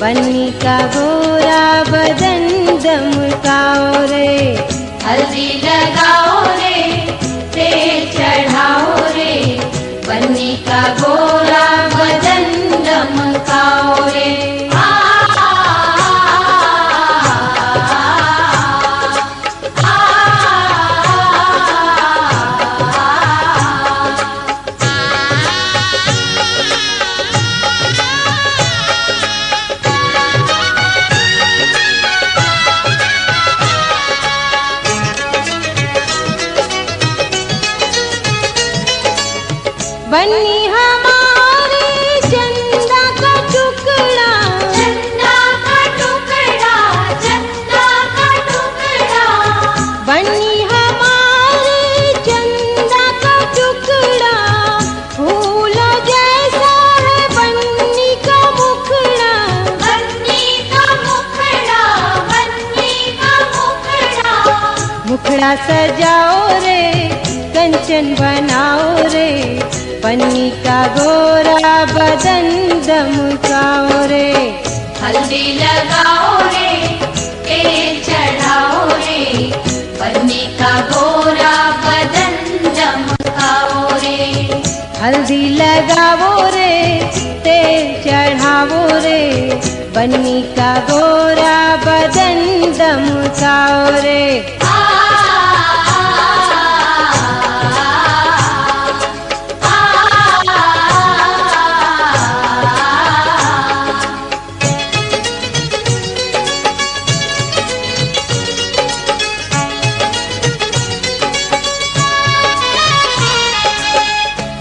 बन्नी का गोरा बदन दमकाओ रे। हल्दी लगाओ रे, तेल चढ़ाओ रे, बन्नी का गोरा बदन दमकाओ रे। बन्नी हमारे चंदा का टुकड़ा, चंदा का टुकड़ा, चंदा का टुकड़ा। बन्नी हमारे चंदा का टुकड़ा, फूलों जैसा है बन्नी का मुखड़ा। बन्नी का मुखड़ा, बन्नी का मुखड़ा। मुखड़ा सजाओ रे, कंचन बनाओ रे, बन्नी का गोरा बदन दमकाओ रे। हल्दी लगाओ रे, तेल चढ़ाओ रे, बन्नी का गोरा बदन दमकाओ रे। हल्दी लगाओ रे, तेल चढ़ाओ रे, बन्नी का गोरा बदन दमकाओ रे।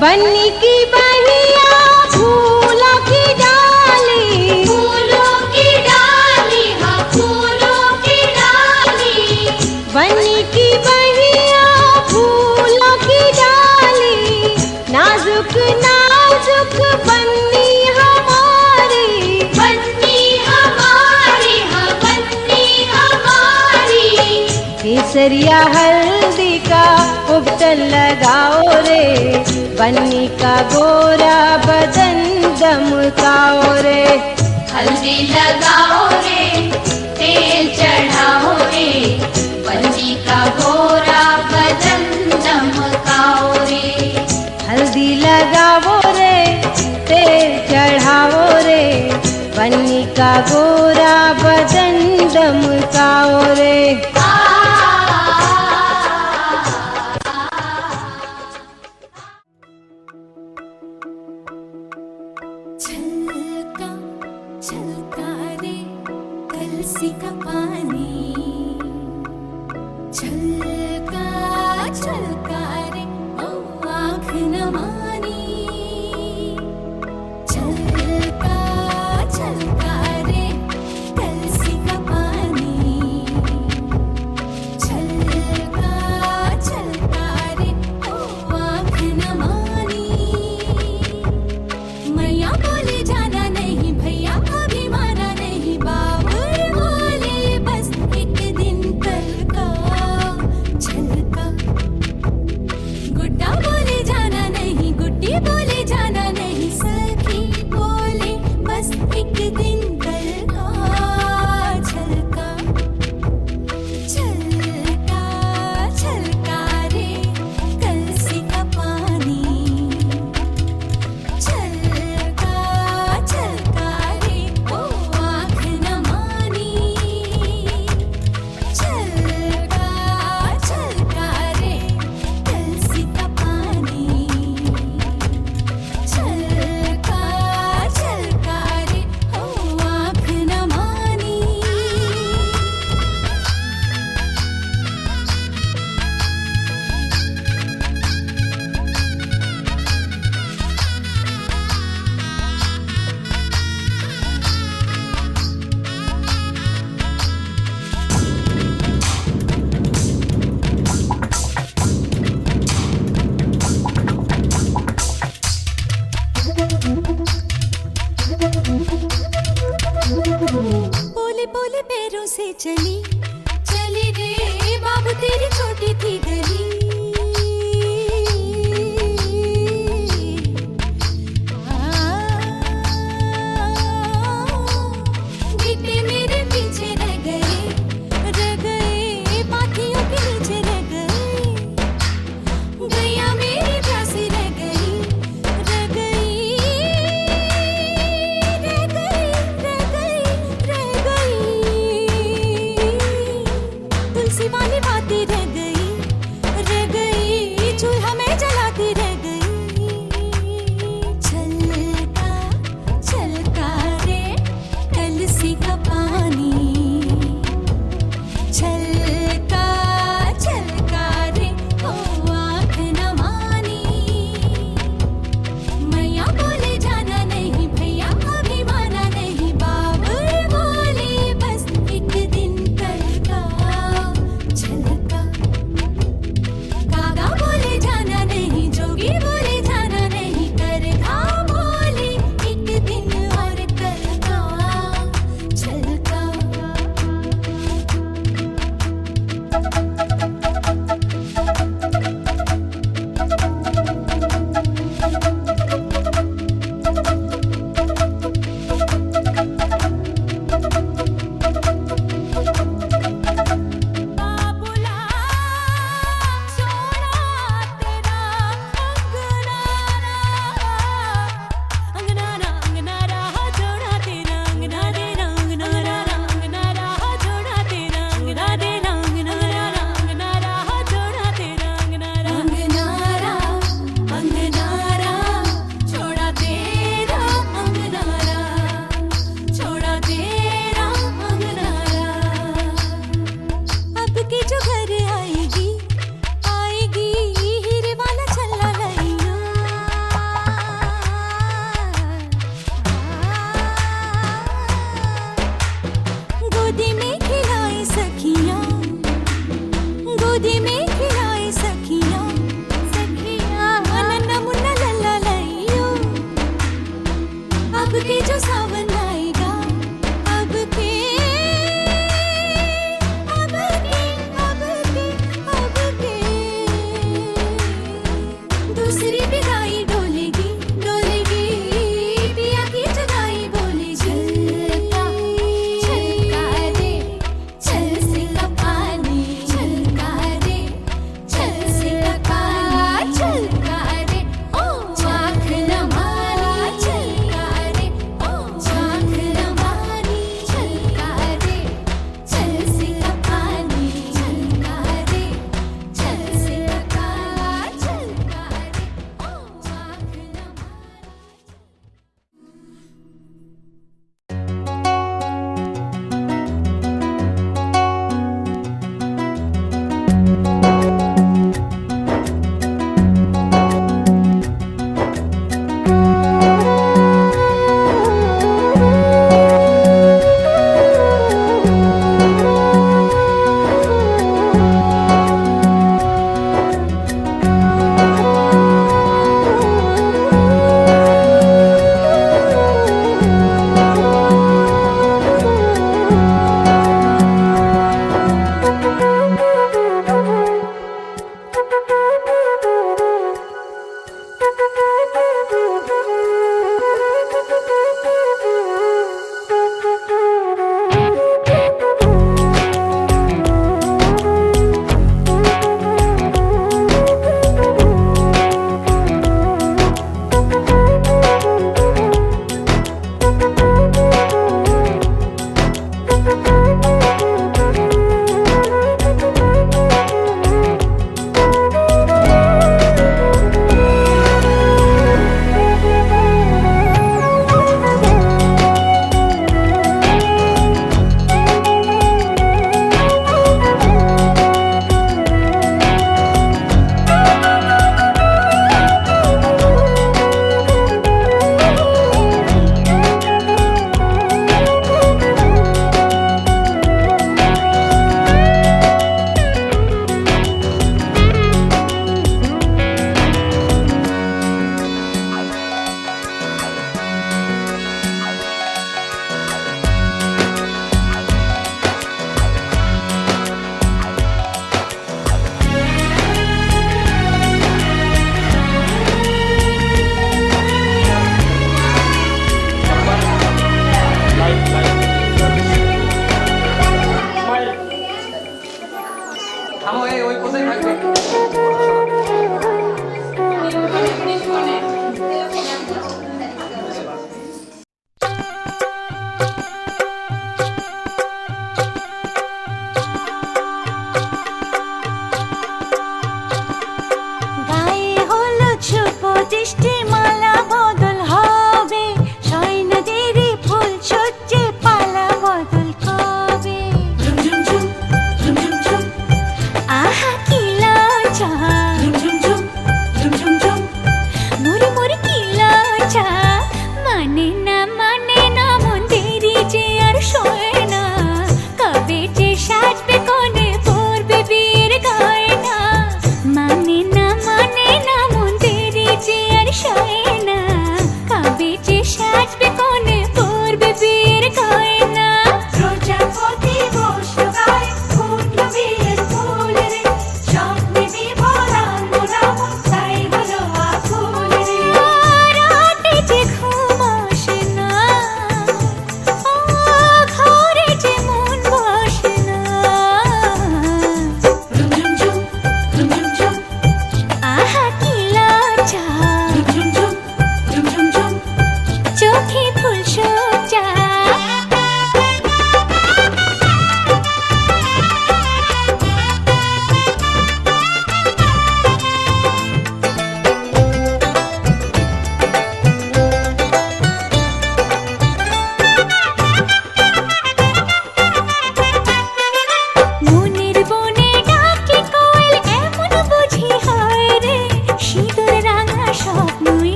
बन्नी की बहिया फूलों की डाली, फूलों की डाली, हाँ फूलों की डाली। बन्नी की बहिया फूलों की डाली, नाजुक नाजुक बन्नी हमारी, बन्नी हमारी, हाँ बन्नी हमारी। केसरिया हल्दी का उबटन लगाओ रे, बन्नी का गोरा बदन दमकाओ रे। हल्दी लगाओ रे, तेल चढ़ाओ रे, बन्नी का गोरा बदन दमकाओ रे। हल्दी लगाओ रे, तेल चढ़ाओ रे, बन्नी का गोरा बदन दमकाओ रे। छलका छलका रे कलसी का पानी, छलका छलका रे ओ आँख न मानी। छलका छलका रे कलसी का पानी, छलका छलका रे ओ आँख न मानी। मैया बोले जाना नहीं, भैया अभी माना नहीं, बाबुल बोले बस एक दिन कल का। छलका गुड्डा बोले जाना नहीं, गुड्डी बोले जाना नहीं, सखी बोले बस एक दिन कल का। छलका छलका छलका रे कलसी का पानी, छलका छलका रे ओ आँख न मानी। छलका छलका रे कलसी का पानी, छलका छलका रे ओ आँख न मानी। बोले बोले पैरों से चली चली रे बाबू तेरी छोटी थी गली। गोदी में खिलाए सखिया सखिया नन्ना मुन्ना लल्ला लइयो अब के जो सावन आएगा अब के अब के अब के अब के दूसरी विदाई डोलेगी डोलेगी पिया की जुदाई बोले छलका छलका रे छल से का पानी छलका रे छल से का पानी छलका रे ओ आँख न मारी छलका रे ओ आँख न मारी छलका रे छल से का पानी छलका रे छल से का पानी छलका रे ओ आँख न मारी গায়ে হলো ছোপ দৃষ্টি মালা বদল হবে সয় নদীরই ফুল সজ্জে পালা বদল কবে আহা কি লজ্জা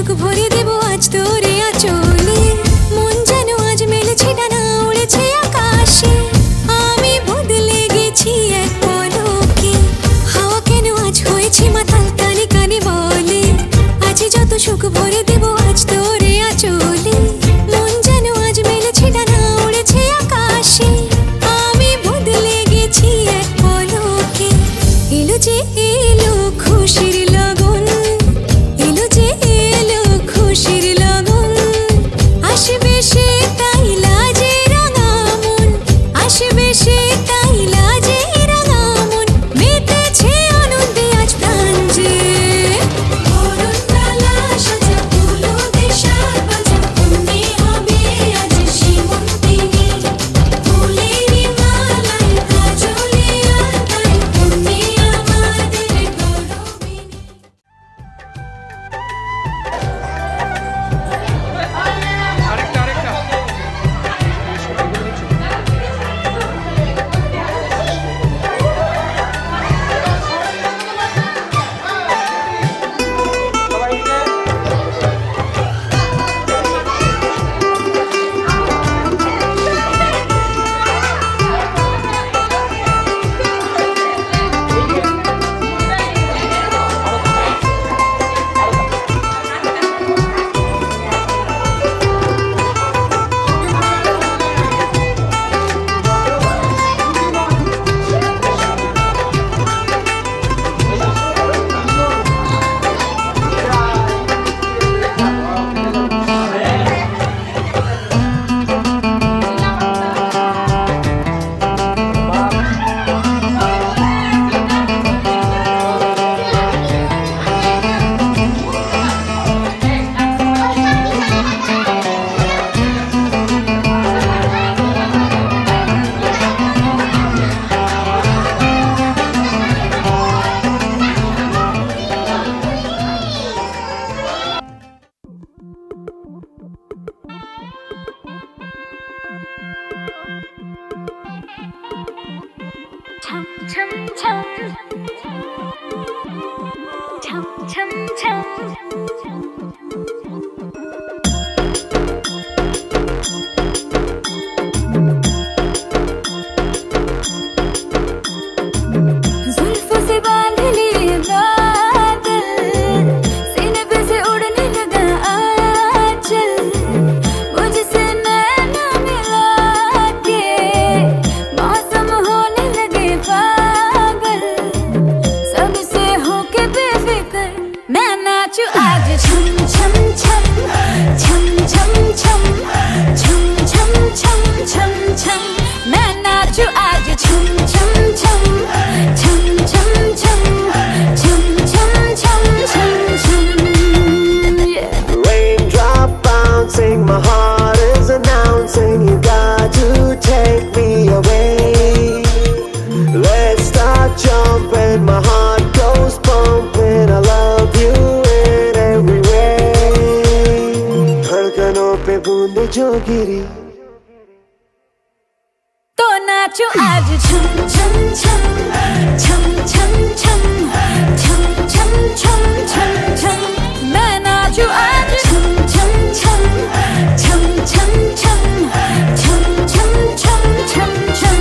সুখ ভরে দেব আজ তোরে আঁচলে মন যেন আজ মেলেছে ডানা উড়েছে আকাশে আমি বদলে গেছি এক পলকে হাওয়া কেন আজ হয়েছে মাতাল কানে কানে বলে আজ যত সুখ ভরে দেব আজ তোরে আঁচলে মন যেন আজ মেলেছে ডানা উড়েছে আকাশে আমি বদলে গেছি এক পলকে এলো যে এলো খুশির লগন এলো যে এলো খুশির লগন আসবে সে তাই লাজে রাঙা মন আসবে সে তাই লাজে রাঙা মন মেতেছে আনন্দে আজ প্রাণ যে বরণডালা সাজা ফুলো দেশার বাজা পূর্ণে হবে আজ সীমন্তিনী ফুলেরই মালায় কাজলে আলতায় পূর্ণে আমাদের গৌরবিনী Chum chum chum chum chum chum जुल्फों से बांध लिए बादल सीने पे से उड़ने लगा आंचल मुझसे नैना मिला के मौसम होने लगे पागल सबसे होके बेफिक्र मैं नाचू आज छम छम छम छम छम छम छम छम छम छम छम मैं नाचू आज छम छम छम छम छम छम छम छम छम छम छम yeah. Raindrop bouncing, my heart is announcing you got to take me away. Let's start jumping, my heart goes pumping. I love you in every way. धड़कनों पे बूंद जो गिरी तो नाचो आज छम छम छम छम छम छम छम छम छम छम छम मैं नाचू आज छम छम छम छम छम छम छम छम छम छम छम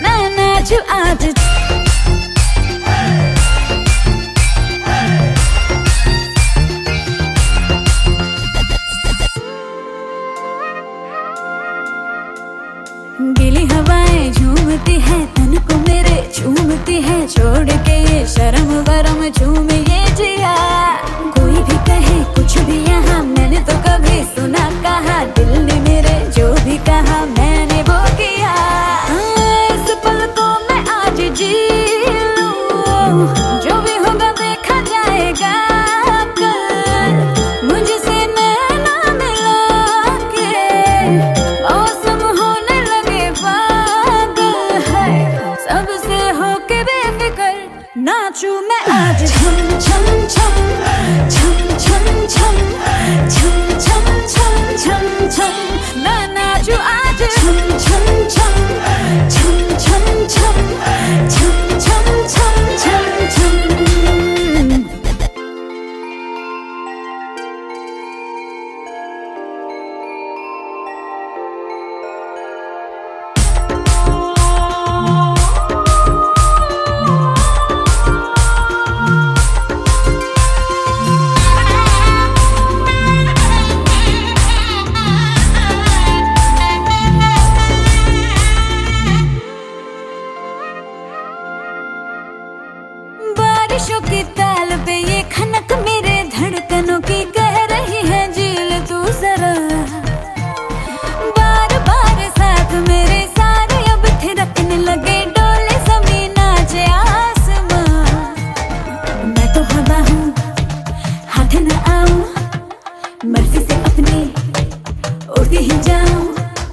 मैं नाचू आज गीली हवाएं झूमती है तन को मेरे झूमती है छोड़ के ये शर्म वरम झूम ये जिया कोई भी कहे कुछ भी यहाँ मैंने तो कभी सुना कहा दिल ने मेरे जो भी कहा मैंने वो किया इस पल को मैं आज जी लूं जो भी होगा देखा जाएगा कल मुझसे नैना मिला के मौसम होने लगे पागल है सबसे होके बेफिक्र नाचूं मैं आज छम छम छम छम छम छम अपनी उड़ती ही जाऊं,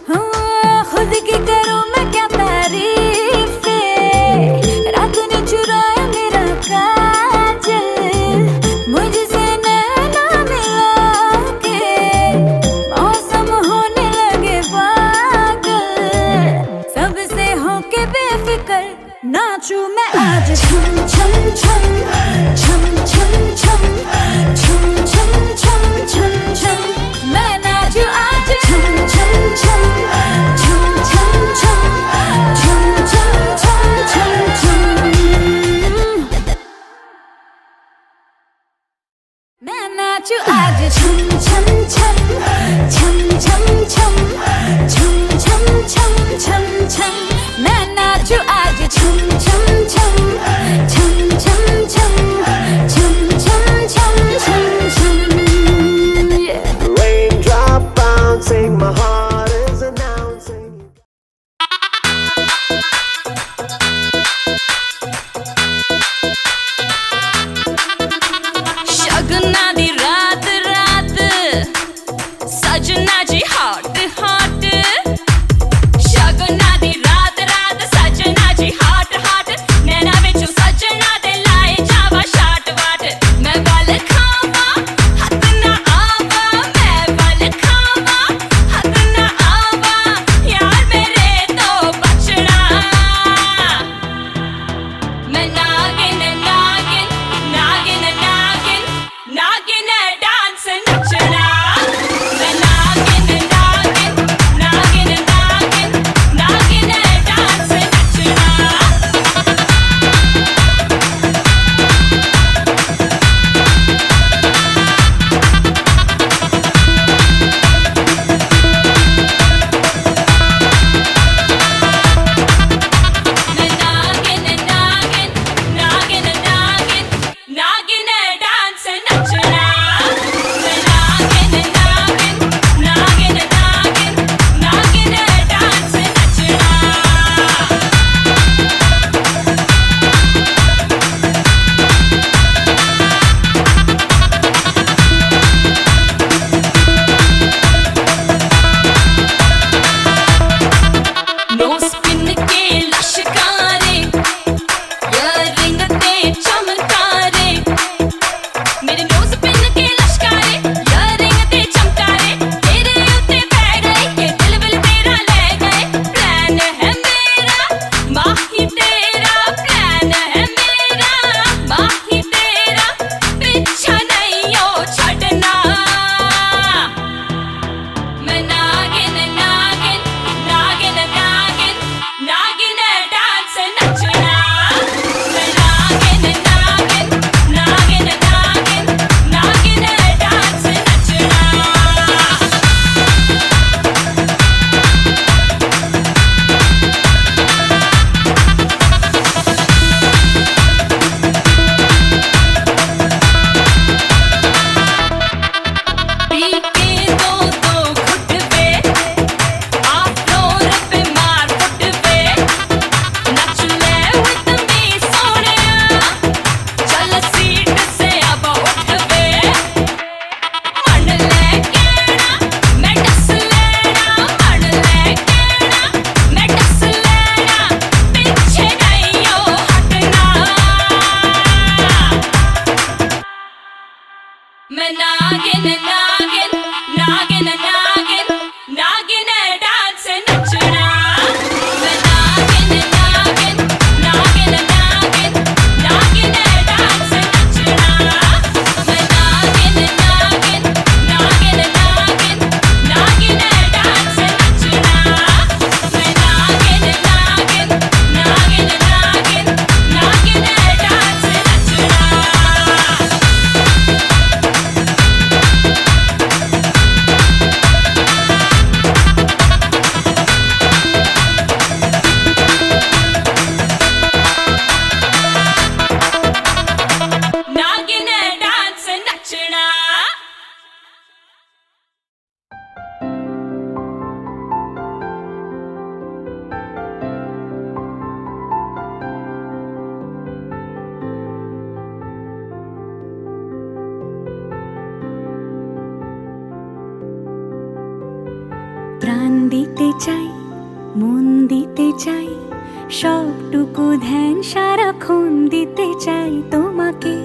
हाँ, खुद की करूं मैं क्या तारीफ, रात ने चुराया मेरा काजल, मुझसे नैना मिला के मौसम होने लगे पागल, सबसे होके बेफिक्र नाचूं मैं आज छम छम छम छम छम छम छम छम छम छम छम, मैं नाचूं आज छम छम छम छम छम छम छम छम छम छम छम, मैं नाचूं आज छम छम छम छम छम छम छम छम छम छम छम, मैं नाचूं आज छम छम छम छम छम छम छम छम छम छम छम, yeah. Raindrop bouncing, my heart is announcing. Shaguna दी रात रात सजना जी हॉट हॉट, शगुना दी रात रात सजना जी हॉट हॉट, नैना विचों सजना दे लाए जावा शाट वाट, मैं वल खावा हद ना आवा, मैं वल खावा हद ना आवा, यार मेरे तो बचड़ा, मैं नागिन नागिन नागिन नागिन नागिन डांस नचना, मैं नागिन नागिन नागिन नागिन नागिन डांस नचना। मैं नागिन नागिन नागिन नागिन नागिन डांस नचना, मैं नागिन नागिन नागिन नागिन नागिन डांस नचना। नो स्पिन के लश्कारे, इयररिंग ते चमकारे, मेरे नो स्पिन के लश्कारे, इयररिंग ते चमकारे, तेरे उत्ते पै गए के दिल विल मेरा ले गए, प्लान है मेरा माही तेरा, प्लान है मेरा माही तेरा, पीछा नहीं ओ छड़ना, मैं नागिन नागिन नागिन नागिन नागिन डांस नचना, मैं नागिन नागिन नागिन नागिन नागिन डांस नचना। पी के दो घुट पे आप फ्लोर पे मार फुट पे, नच ले विद मी सोनिया, चल सीट से अब उठ पे, मन ले कहना मैं डस लेना, मन ले कहना मैं डस लेना, पीछे नहीं ओ हटना, मैं नागिन नागिन नागिन नागिन नागिन डांस नचना, मैं नागिन नागिन नागिन नागिन नागिन डांस नचना, मैं नागिन नागिन नागिन नागिन नागिन डांस नचना, मैं नागिन नागिन नागिन नागिन नागिन डांस नचना। প্রাণ দিতে চাই, মন দিতে চাই, সবটুকু ধ্যান সারাক্ষণ দিতে চাই তোমাকে,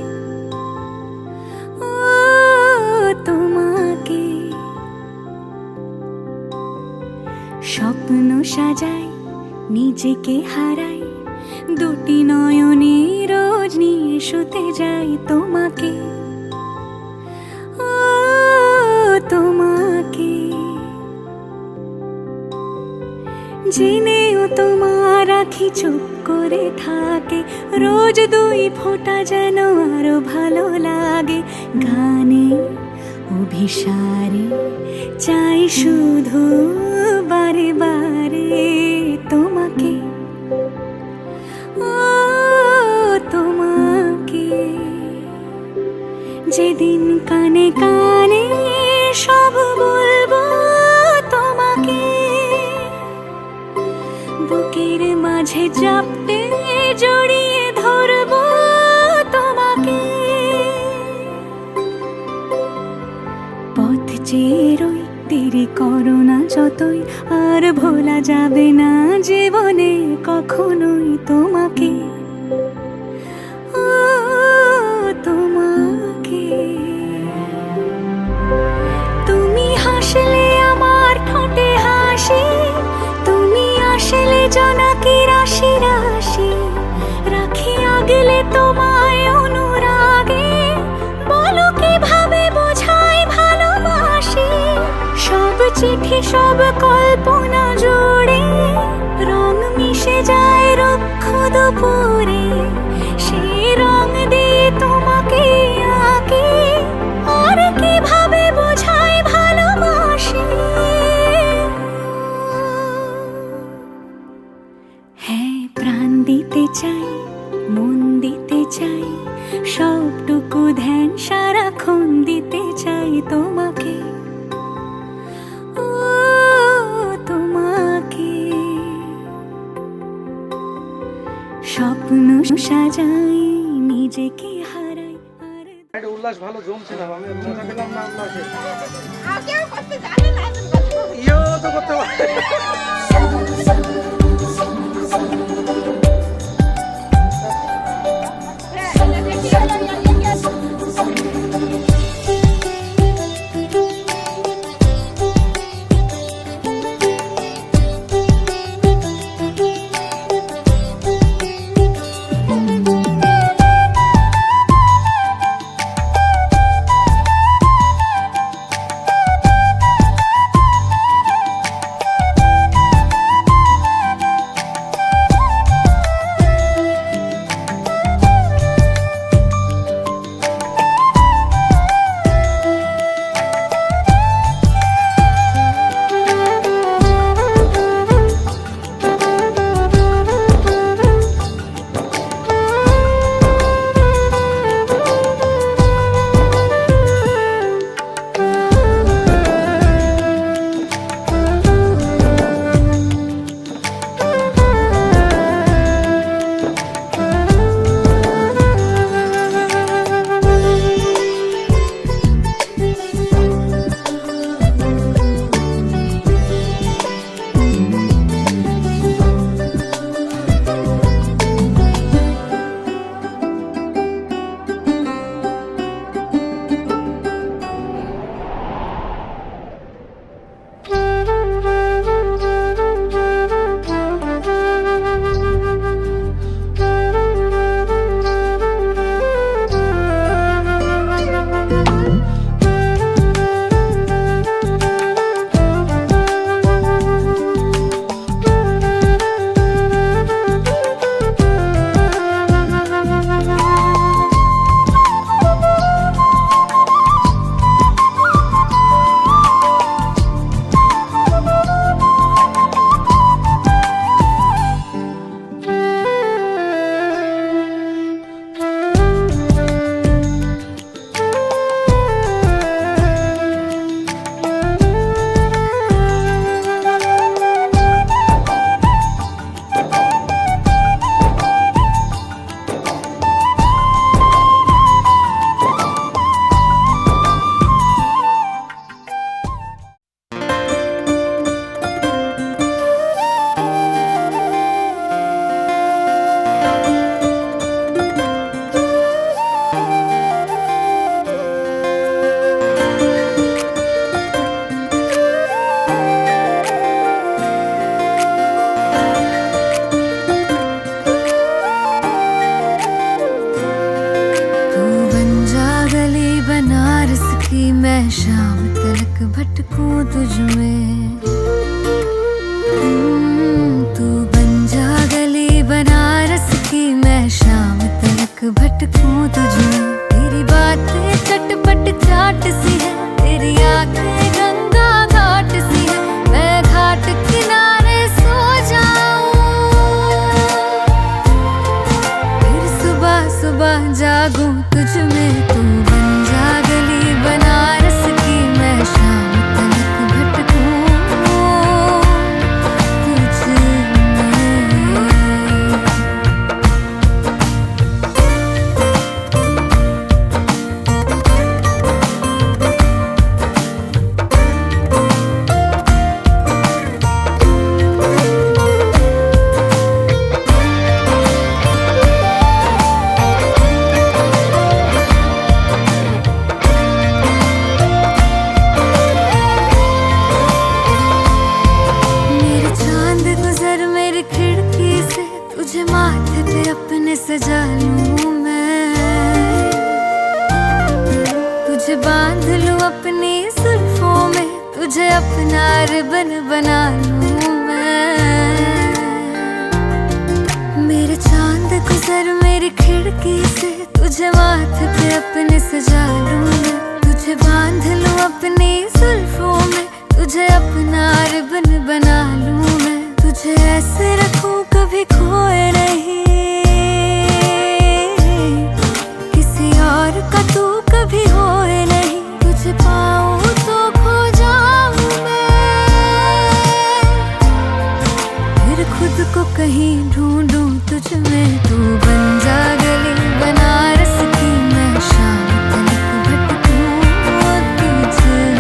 ও তোমাকে। স্বপ্ন সাজাই, নিজেকে হারাই, দুটি নয়নে রোজ নিয়ে শুতে যাই তোমাকে, ও তোমাকে। জেনেও তোমার আখি চুপ করে থাকে, রোজ দুই ফোঁটা যেন আরো ভালো লাগে। গানে অভিসারে চাই শুধু বারে বারে তোমাকে, ও তোমাকে। যেদিন কানে কানে সব বলবো তোমাকে, বুকের মাঝে চাপতে জড়িয়ে ধরবো তোমাকে। পথ চেয়ে রই, দেরি করো না যতই, আর ভোলা যাবে না জীবনে কখনোই তোমাকে, ও তোমাকে। তুমি হাসলে আমার ঠোঁটে হাসি, তুমি আসলে জোনাকি রাশি রাশি, রাখি আগলে তোমায় অনুরাগে, বলো কিভাবে বোঝাই ভালোবাসি। সব চিঠি সব কল্পনা জুড়ে রং মিশে যায় রুক্ষ দুপুরে, সেই রং দিয়ে তোমাকে আঁকি, আর কিভাবে বোঝাই ভালোবাসি। হ্যাঁ, প্রাণ দিতে চাই, মন দিতে চাই, সবটুকু ধ্যান সারাক্ষণ দিতে চাই তোমাকে, ও তোমাকে। স্বপ্ন সাজাই, নিজেকে হারাই, আর এটা উল্লাস ভালো জমছে না, আমি মজা পেলাম না উল্লাসে। কেউ করতে জানে না, ইয়ো তো করতে পারে। भटकूं तुझ में। तू बन जा गली बनारस की, मैं शाम तक भटकूं तुझ में। तेरी बातें चटपट चाट सी है, तेरी आंखें गंगा घाट सी है, मैं घाट किनारे सो जाऊं, फिर सुबह सुबह जागूं तुझ में। तू बन जा गली बनारस की, मैं शाम तक भटकूं तुझ में। तुझे माथे पे अपने सजा लूं मैं, तुझे बांध लूं अपनी जुल्फों में, तुझे अपना रिबन बना लूं मैं। मेरे चांद गुजर मेरी खिड़की से, तुझे माथे पे अपने सजा लूं मैं, तुझे बांध लूं अपनी जुल्फों में, तुझे अपना रिबन बना लूं मैं। तुझे ऐसे रखूं कभी खोए नहीं, किसी और का तू कभी होए नहीं। तुझे पाऊं तो खो जाऊं मैं, फिर खुद को कहीं ढूंढूं तुझ में। तू बन जा गली बनारस की, मैं शाम तक भटकूं तुझ में।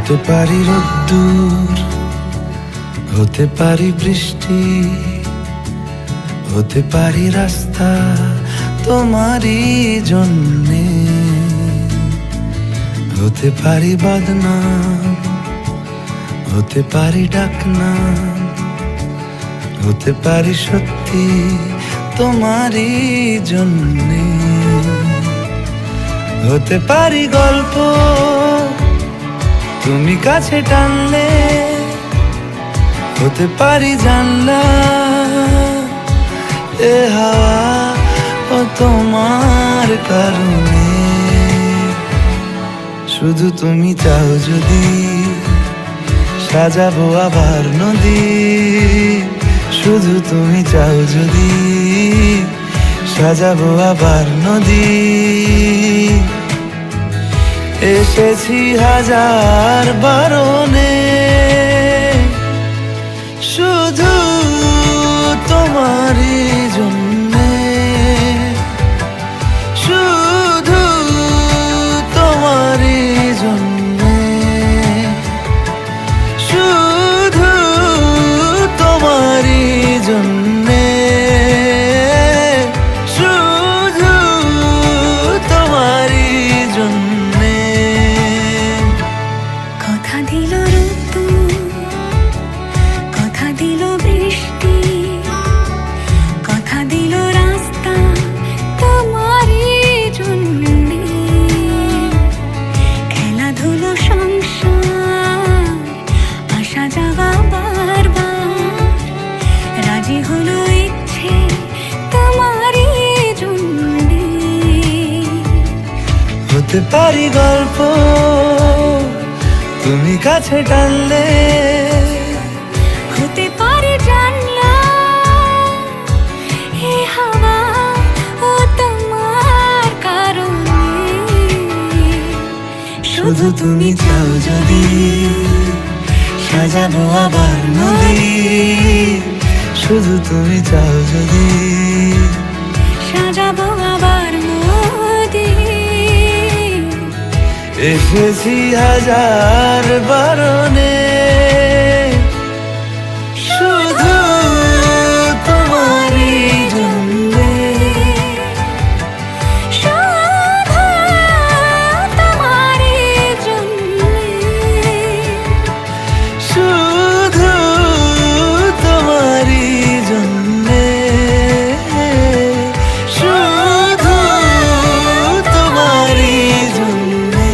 হতে পারি রোদ্দুর, হতে পারি বৃষ্টি, হতে পারি রাস্তা তোমারই জন্যে, হতে পারি বদনাম, হতে পারি ডাকনাম, হতে পারি সত্যি তোমারই জন্যে, হতে পারি গল্প তুমি কাছে টানলে, হতে পারি জানলা এ হাওয়া ও তোমার কারণে। শুধু তুমি চাও যদি সাজাবো আবার নদী, শুধু তুমি চাও যদি সাজাবো আবার নদী। এসেছি হাজার বারণে শুধু তোমারই জন্যে, শুধু তোমারই জন্যে, শুধু তোমারই জন্যে, শুধু তোমারই জন্যে। কথা দিল ঋতু, কথা দিল বৃষ্টি, কথা দিল রাস্তা তোমারই জন্যে, খেলাধুলো সংসার আসা যাওয়া বারবার, রাজি হলো ইচ্ছে তোমারই জন্যে। হতে পারি গল্প তুমি কাছে টানলে, হতে পারে জানলা হে হাওয়া ও তোমার কারণে। শুধু তুমি চাও যদি সাজাবো আবার নদী, শুধু তুমি চাও যদি সাজাবো আবার নদী। এসেছি হাজার বারণে শুধু তোমারই জন্যে, শুধু তোমারই জন্যে, শুধু তোমারই জন্যে, শুধু তোমারই জন্যে।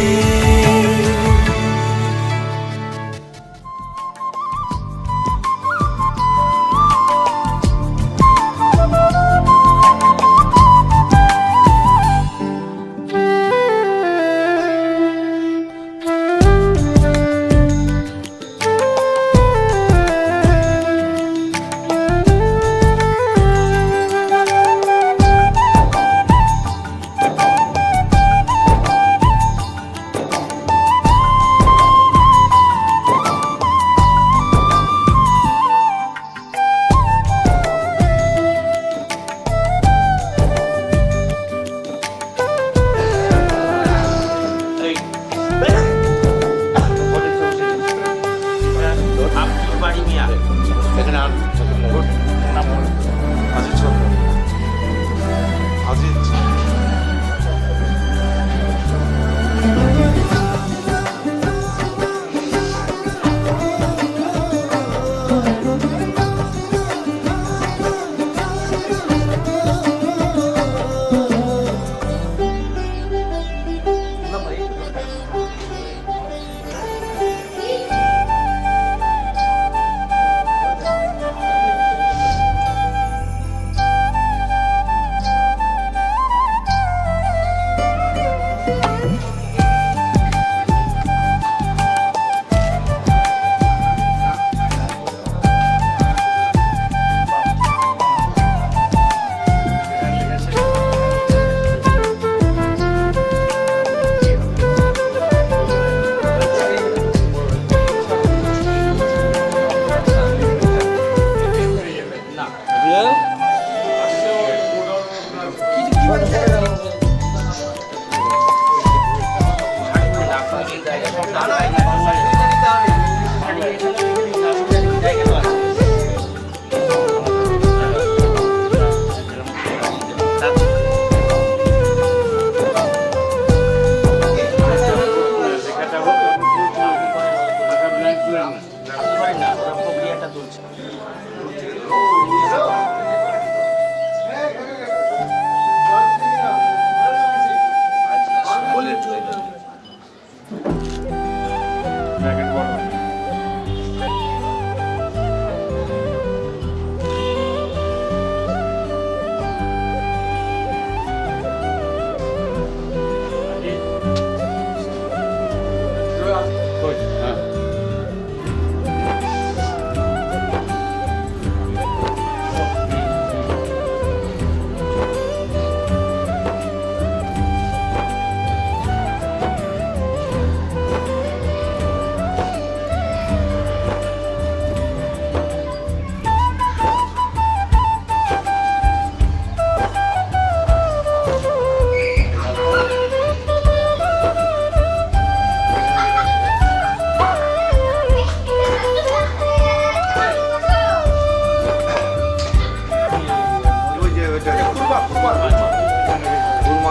না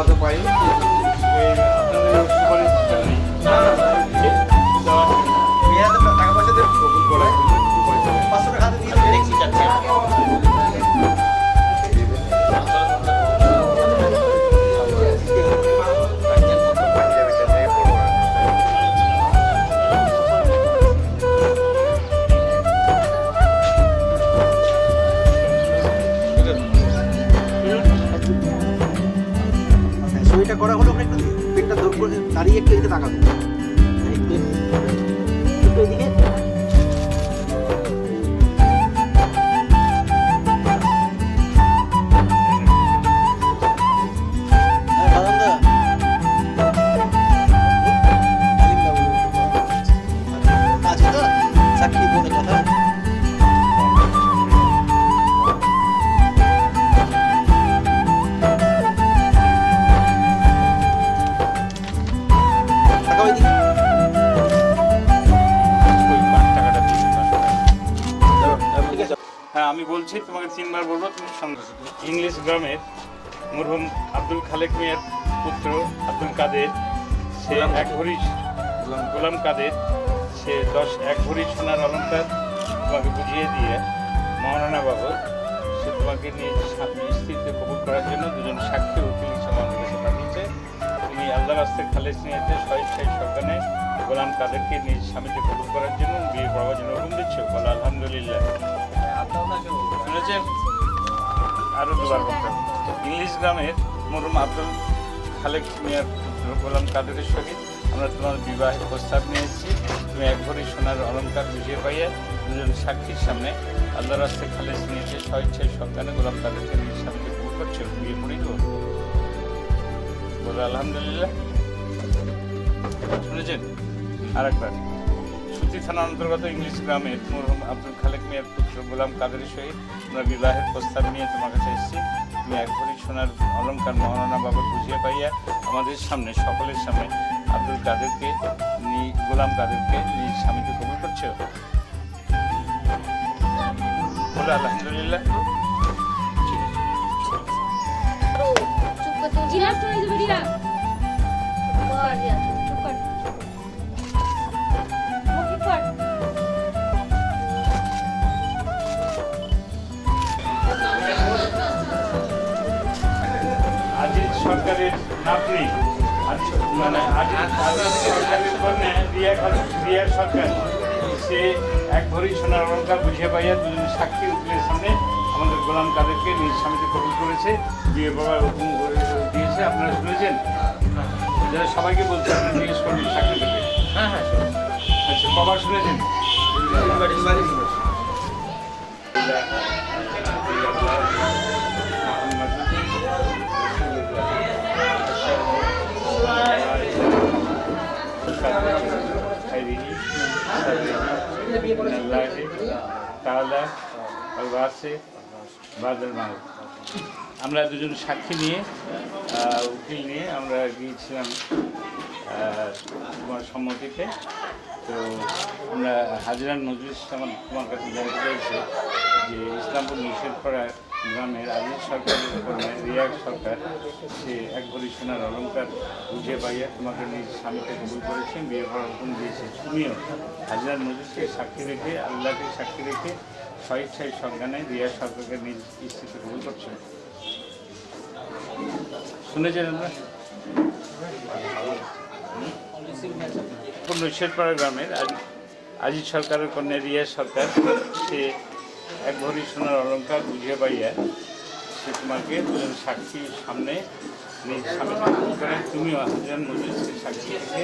তো পাইনি। আপনাদের সুপারিশ সিস্টেম নেই। টাকা পয়সা দিয়ে কবুল করাই। 500 টাকা হাতে দিয়ে দেখছি যাচ্ছে। ছবিটা করা হলো একটু পেটটা দাঁড়িয়ে একটু এদিকে তাকাবে একটু এদিকে আছে তো সাক্ষী বলে কথা হ্যাঁ, আমি বলছি, তোমাকে 3 বার বলবো, তুমি সঙ্গে। ইংলিশ গ্রামের মরহুম আব্দুল খালেক মিয়ার পুত্র আব্দুল কাদের, সে এক ভরি গোলাম কাদের, সে 1 ভরি সোনার অলঙ্কার তোমাকে বুঝিয়ে দিয়ে মহারানা বাবু সে তোমাকে নিয়ে স্ত্রীতে কবুল করার জন্য 2জন সাক্ষী উকিল সমাজের কাছে পাঠিয়েছে। তুমি আল্লাহ রাস্তায় খালেজ নিয়েছে স্বেচ্ছায় সরকারে গোলাম কাদেরকে নিজ স্বামীতে কবুল করার জন্য বিয়ে করার জন্য হুকুম দিচ্ছ। বলো আলহামদুলিল্লাহ। শুনেছেন? আরও 2বার বলতে। ইংলিশ গ্রামের মরহুম আব্দুল খালেক মিয়ার পুত্র গোলাম কাদেরের সহিত আমরা তোমার বিবাহের প্রস্তাব নিয়ে এসেছি। তুমি 1 ভরি সোনার অলঙ্কার বুঝিয়ে পাইয়া 2জন সাক্ষীর সামনে আল্লাহ রাস্তায় খালেজ নিয়েছে স্বেচ্ছায় সন্তানে গোলাম কাদেরকে নিজ স্বামীকে কবুল করছো। বিয়ে করি তো? বলো আলহামদুলিল্লাহ। শুনেছেন? আরেকবার। সুতি থানার অন্তর্গত ইংলিশ গ্রামের মরহুম আব্দুল খালেক মিয়ার পুত্র গোলাম কাদেরের সহিত আমরা বিবাহের প্রস্তাব নিয়ে তোমার কাছে এসেছি। তুমি 1 ভরি সোনার অলঙ্কার মহারানা বাবু বুঝিয়ে পাইয়া আমাদের সামনে সকলের সামনে আব্দুল কাদেরকে গোলাম কাদেরকে নিজ স্বামীকে কবুল করছো। বলো আলহামদুলিল্লাহ। আজিজ সরকারের নাতনি সরকারের কন্যা রিয়া সরকার, সে 1 ভরি সোনার অলঙ্কার বুঝিয়ে পাইয়া 2জন সাক্ষী উকিলের সামনে আমাদের গোলাম কাদেরকে নিজ স্বামীতে কবুল করেছে, বিয়ে বাবার হুকুম দিয়েছে। আপনারা শুনেছেন? যারা সবাইকে বলছে, আপনি জিজ্ঞেস করবেন সাক্ষী দেবে। হ্যাঁ হ্যাঁ, আচ্ছা, কবার শুনেছেন? আমরা 2জন সাক্ষী নিয়ে উকিল নিয়ে আমরা গিয়েছিলাম তোমার সম্মতিতে। তো আমরা হাজিরান মজলিস তোমার কাছে জানতে চাইছি যে ইসলামপুর নিষেধপাড়া গ্রামের আজিজ সরকারের রিয়া সরকার, সে 1 ভরি সোনার অলঙ্কার বুঝিয়ে পাইয়া তোমাকে নিজ স্বামীকে কবুল করেছেন, বিয়ে করার হুকুম দিয়েছে। তুমিও হাজিরান মজলিসকে সাক্ষী রেখে, আল্লাহকে সাক্ষী রেখে স্বেচ্ছায় সজ্ঞানে রিয়া সরকারকে নিজ স্ত্রীতে কবুল করছেন। শুনেছেন আমরা? নৈশেরপাড়া গ্রামের আজিজ সরকারের কন্যা রিয়া সরকার, সে 1 ভরি সোনার অলঙ্কার বুঝিয়ে পাইয়া সে তোমাকে 2জন সাক্ষীর সামনে নিজ স্বামীকে কবুল করে। তুমিও হাজিরান মজলিসকে সাক্ষী রেখে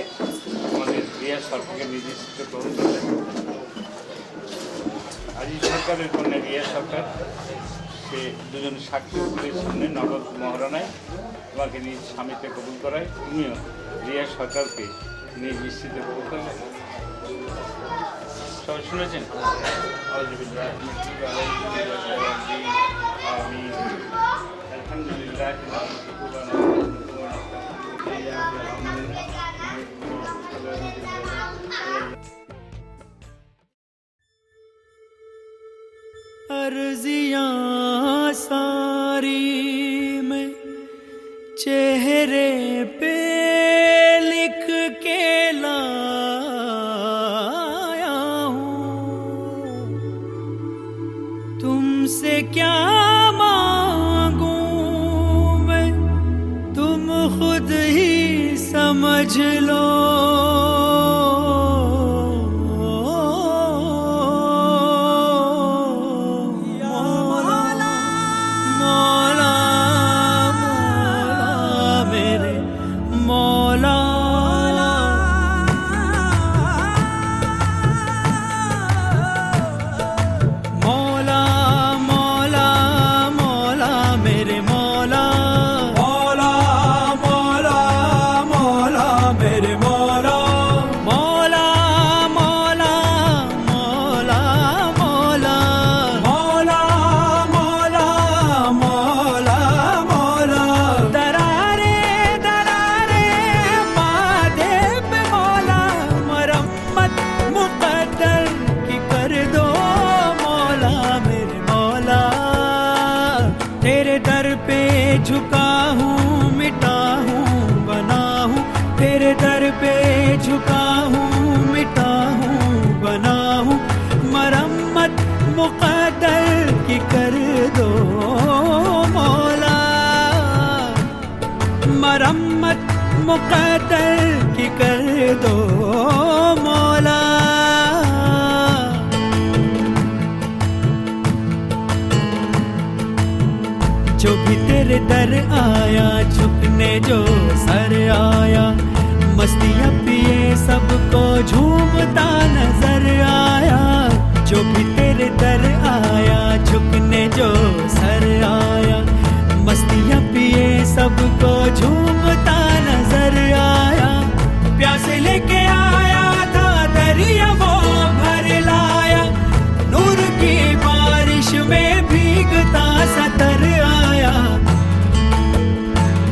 আমাদের রিয়া সরকারকে নিজ স্ত্রীতে কবুল করলে। আজিজ সরকারের কন্যা রিয়া সরকার, সে 2জন সাক্ষী উকিলের সামনে নগদ মহারণায় তোমাকে নিজ স্বামীতে কবুল করায়। তুমিও রিয়া সরকারকে নিজ স্ত্রীতে কবুল করলে। সবাই শুনেছেন? আলহামদুলিল্লাহ। अर्जियां सारी मैं चेहरे पे लिख के लाया हूँ, तुमसे क्या मांगूं मैं, तुम खुद ही समझ लो। झुका हूँ, मिटा हूँ, बना हूँ, तेरे दर पे झुका हूँ, मिटा हूँ, बना हूँ, मरम्मत मुक़द्दर की कर दो मौला, मरम्मत मुक़द्दर की कर दो मौला। जो भी तेरे दर आया, झुकने जो सर आया, मस्तियाँ पिए सबको झूमता नजर आया। जो भी तेरे दर आया, झुकने जो सर आया, मस्तियाँ पिए सबको झूमता नजर आया। प्यासे लेके आया था दरिया वो भर लाया, नूर की बारिश में भीगता सतर आया,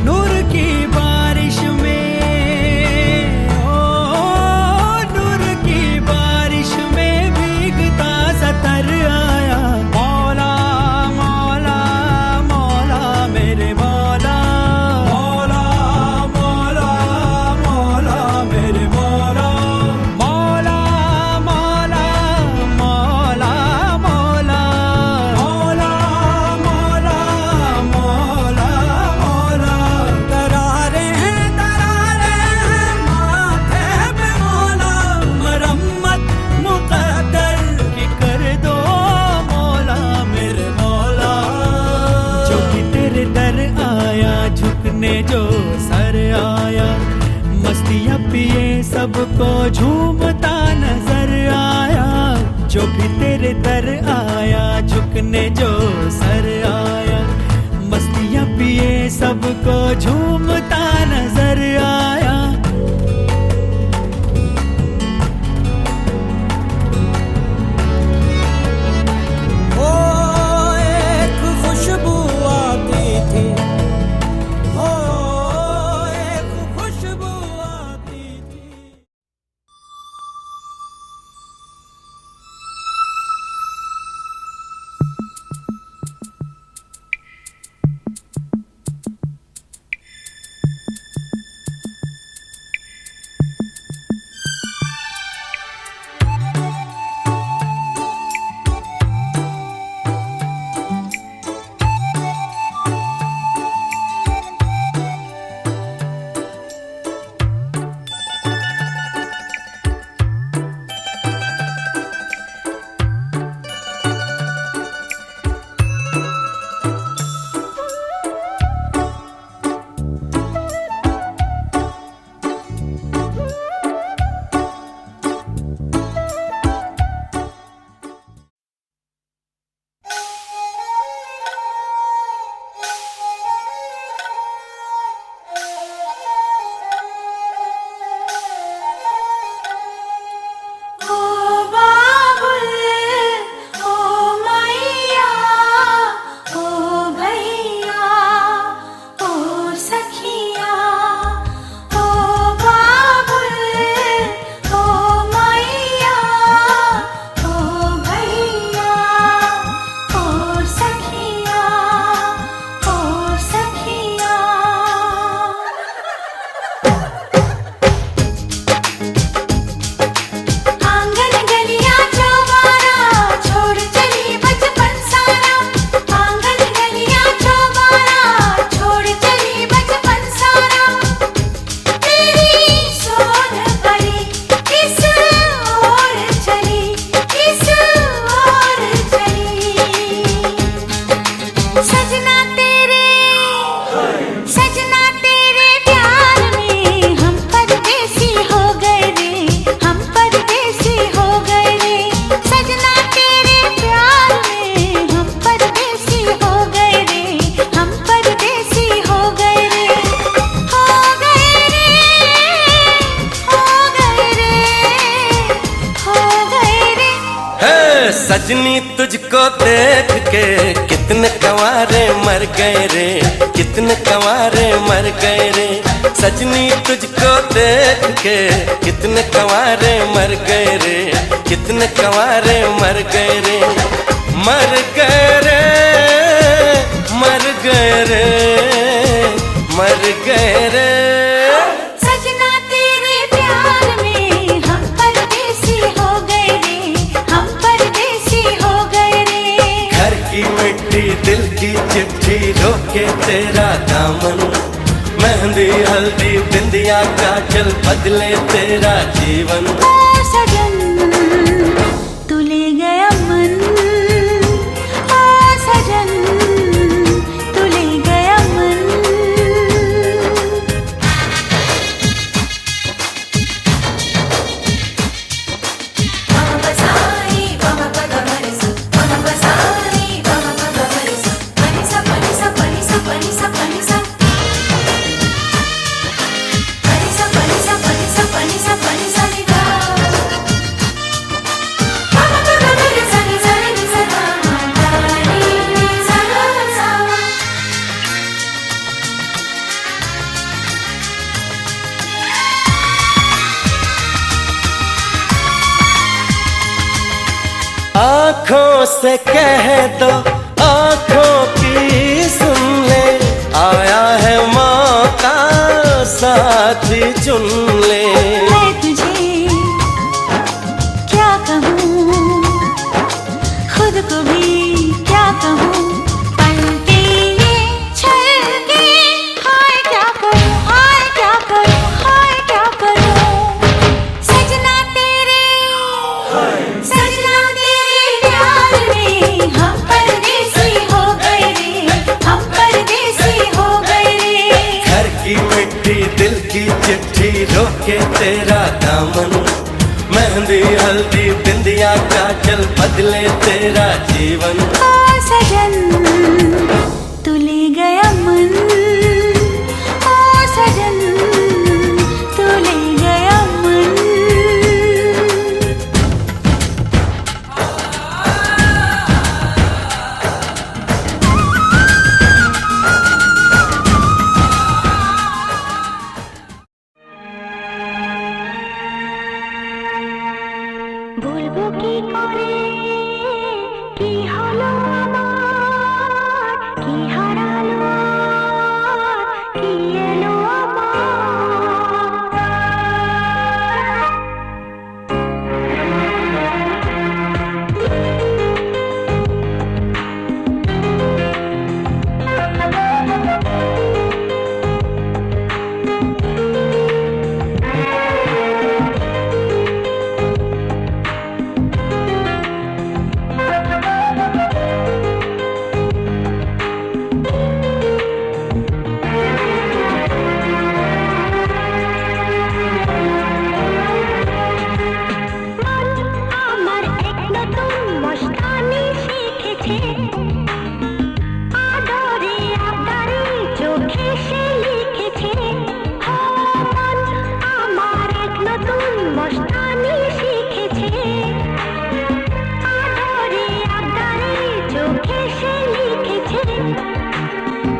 नूर की बारिश में, ओ नूर की बारिश में भीगता सतर आया। मौला मौला मौला मेरे मौला, मौला मौला मौला मेरे मौला, मौला मौला मौला मौला, मौला मौला मौला मौला। दरारे हैं माथे पे मौला, मरम्मत मुक़द्दर की कर दो मौला मेरे मौला। जो भी तेरे दर आया, झुकने जो सर आया, मस्तियाँ पिए सबको झूमता नजर आया। जो भी तेरे दर आया, झुकने जो सर आया, मस्तियाँ पिए सबको झूमता नजर आया। ओ एक खुशबू आती थी, ओ एक खुशबू आती थी। कंवारे मर गए रे, कितने कंवारे मर गए रे, सजनी तुझको देख के कितने कंवारे मर गए रे, कितने कंवारे मर गए रे, मर गए रे, मर गए रे, मर गए रे। सजना तेरे प्यार में हम परदेसी हो गए रे, हम परदेसी हो गए रे। घर की मिट्टी दिल की चिट्ठी रोके तेरा दामन, मेहंदी हल्दी बिंदिया काजल बदले तेरा जीवन। ओ सजन तू ले गया मन, ओ सजन तू ले गया मन। मम बसाई मम पग मरिस, मम बसाई मम पग मरिस, मनिसा मनिसा मनिसा मनिसा मनिसा मनिसा मनिसा मनिसा मनिसा मनिसा निगा। मम पग मरिस नि सा नि सा गा नि सा सा। आँखों से कह दो आँखों की सुन ले, आया है मौका साथी चुन ले। मैं तुझे क्या कहूँ, खुद को भी क्या कहूँ, पलके ये छलके हाय क्या करूँ, हाय क्या करूँ, हाय क्या करूँ। सजना तेरे प्यार में हम परदेसी हो गए रे, हम परदेसी हो गए रे। घर की मिट्टी दिल की चिट्ठी रोके तेरा दामन, मेहंदी हल्दी बिंदिया काजल बदले तेरा जीवन। ओ सजन तू ले गया मन, ओ सजन तू ले गया मन। বলবো কি করে কি হলো আমার, কি হারালো কি এলো আমার। আমার এক নতুন মস্তানি শিখেছে, আদরে আবদারে চোখে সে লিখেছে। মন আমার এক নতুন মস্তানি শিখেছে, আদরে আবদারে চোখে সে লিখেছে।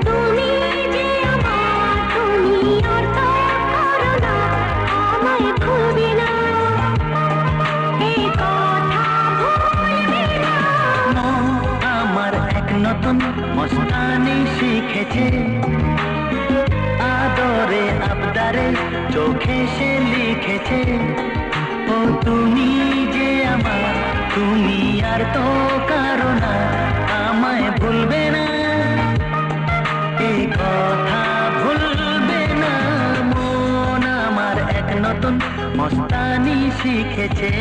তুমি যে আমার, তুমি আর তো করো না, আমায় ভুলবে না, এই কথা ভুলবে না। আমার এক নতুন মস্তানি শিখেছে, আদরে আবদারে চোখে সে লিখেছে। ও তুমি যে আমার, তুমি আর তো কারো না, আমায় ভুলবে না, এই কথা ভুলবে না। মন আমার এক নতুন মস্তানি শিখেছে।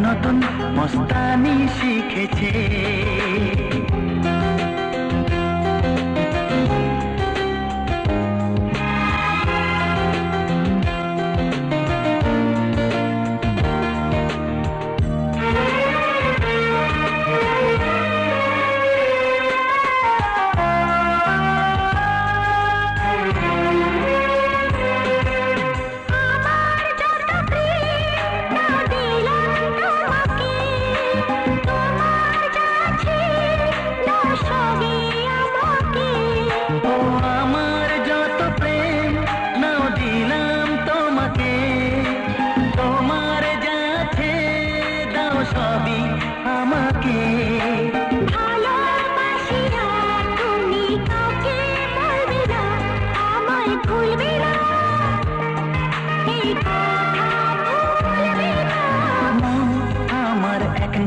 নতুন মস্তানি শিখেছে।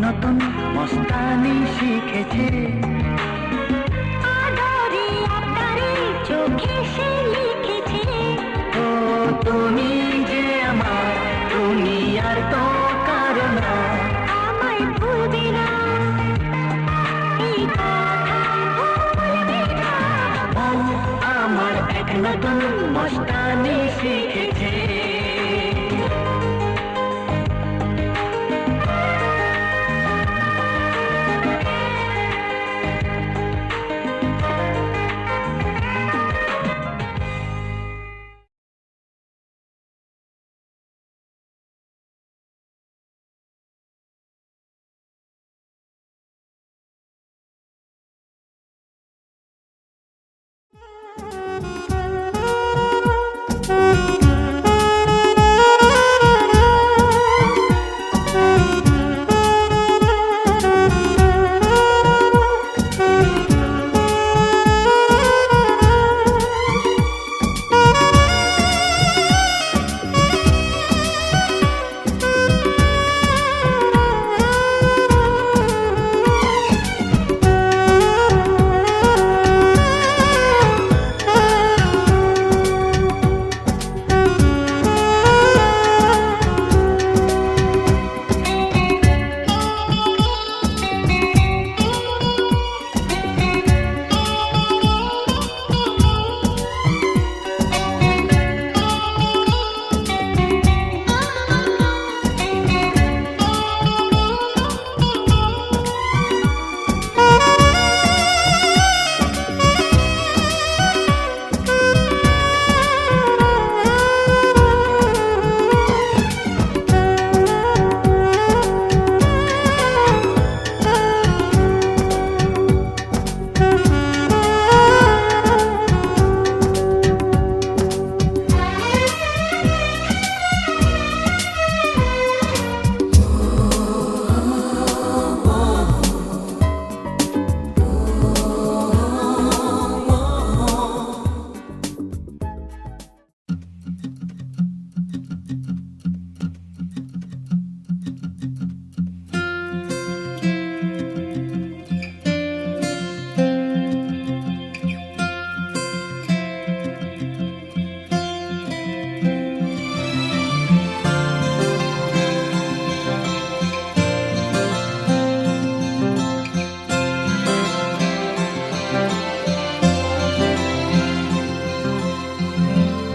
নতুন মস্তানি শিখেছে। আদরে আদরে চোখে সে লিখেছে, ও তুমি যে আমার, তুমি আর তো কারো না, আমায় ভুলবে না, এই কথা ভুলবে না। ও আমার এক নতুন মস্তানি শিখেছে।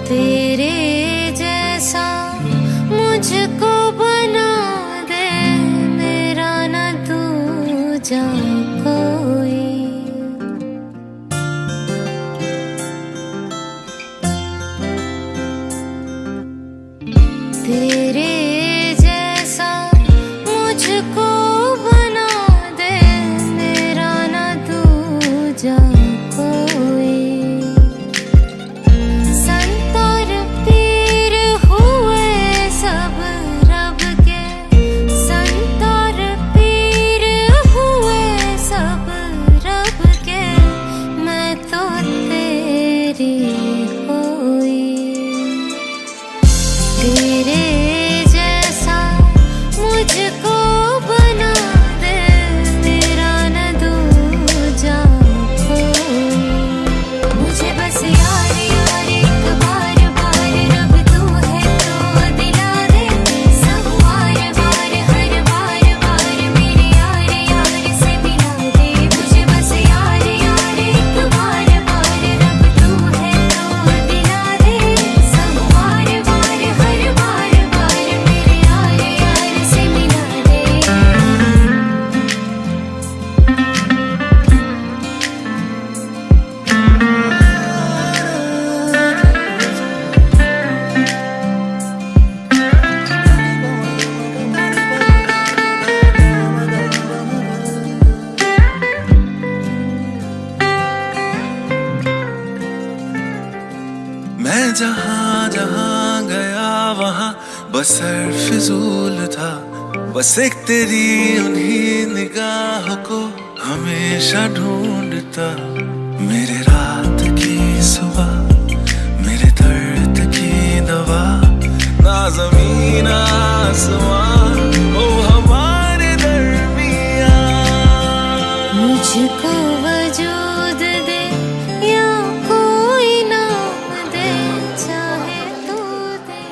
तेरे जैसा मुझको बना दे, मेरा न दूजा कोई। तेरे जैसा मुझको बना दे, मेरा न दूजा कोई। बसर फिजूल था, बस एक तेरी उन्हीं निगाहों को हमेशा ढूंढता। मेरे रात की सुबह, मेरे दर्द की दवा, ना ज़मीन आसमां ओ हमारे दरमियां। मुझको वजूद दे या कोई नाम दे, चाहे तू दे।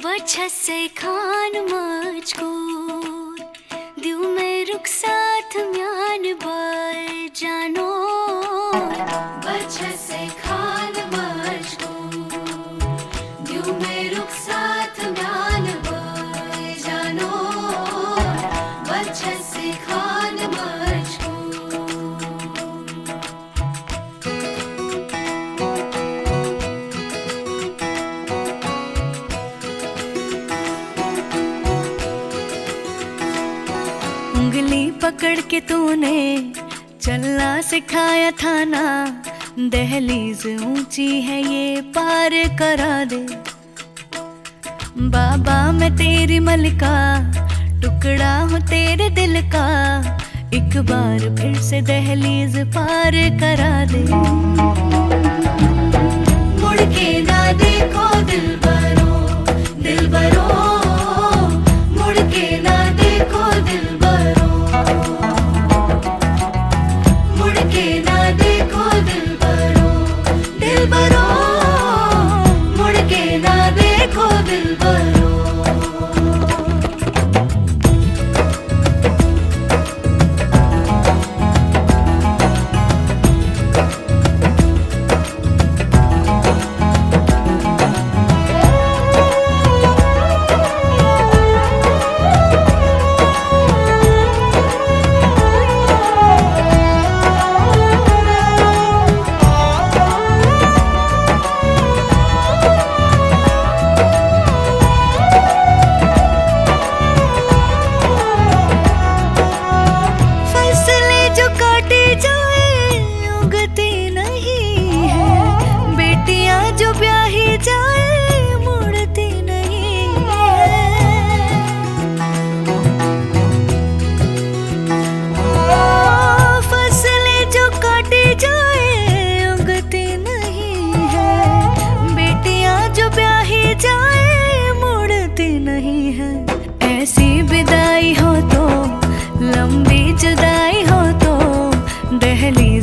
बच्चा से खान मजकूर दिल में रुक साथ म्यान बाय जानो। बच्चा से खान मजकूर दिल में रुक साथ म्यान बाय जानो। बच्चा से खान मजकूर। उंगली पकड़ के तूने चलना सिखाया था ना, दहलीज ऊंची है ये पार करा दे। बाबा मैं तेरी मलिका, टुकड़ा हूँ तेरे दिल का, एक बार फिर से दहलीज पार करा दे। मुड़ के ना देखो दिलबरो, दिलबरो, मुड़ के ना देखो दिलबरो, मुड़ के ना देखो दिलबरो, दिलबरो, मुड़ के ना देखो दिलबरो।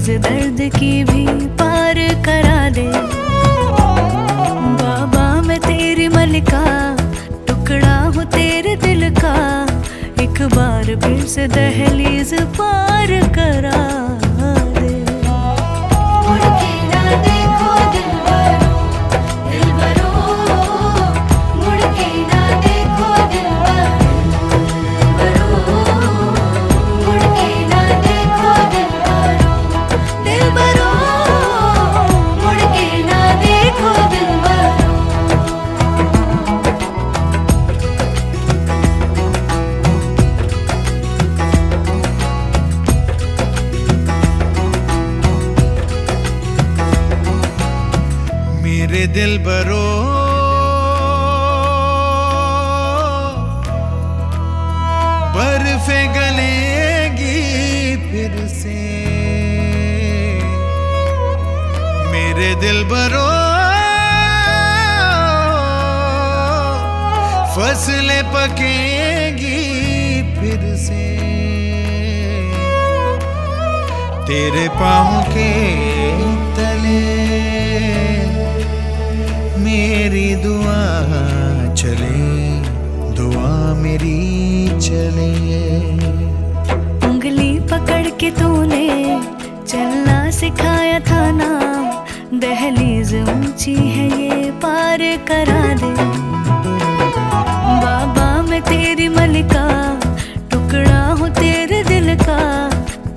दर्द की भी पार करा दे। बाबा मैं तेरी मलिका, टुकड़ा हूँ तेरे दिल का, एक बार फिर से दहलीज पार करा दे। मुड़ के ना देखो दिलबरो, दिलबरो, मुड़ के ना देखो दिलबरो, मुड़ के ना देखो दिलबरो, दिलबरो, मुड़ के ना देखो दिलबरो। मेरे दिलबरो बर्फे गलेगी फिर से, मेरे दिलबरो फसलें पकेगी फिर से, तेरे पाँव के तले दहलीज ऊंची है ये पार करा दे। बाबा मैं तेरी मलिका, टुकड़ा हूँ तेरे दिल का,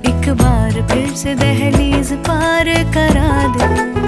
एक बार फिर से दहलीज पार करा दे।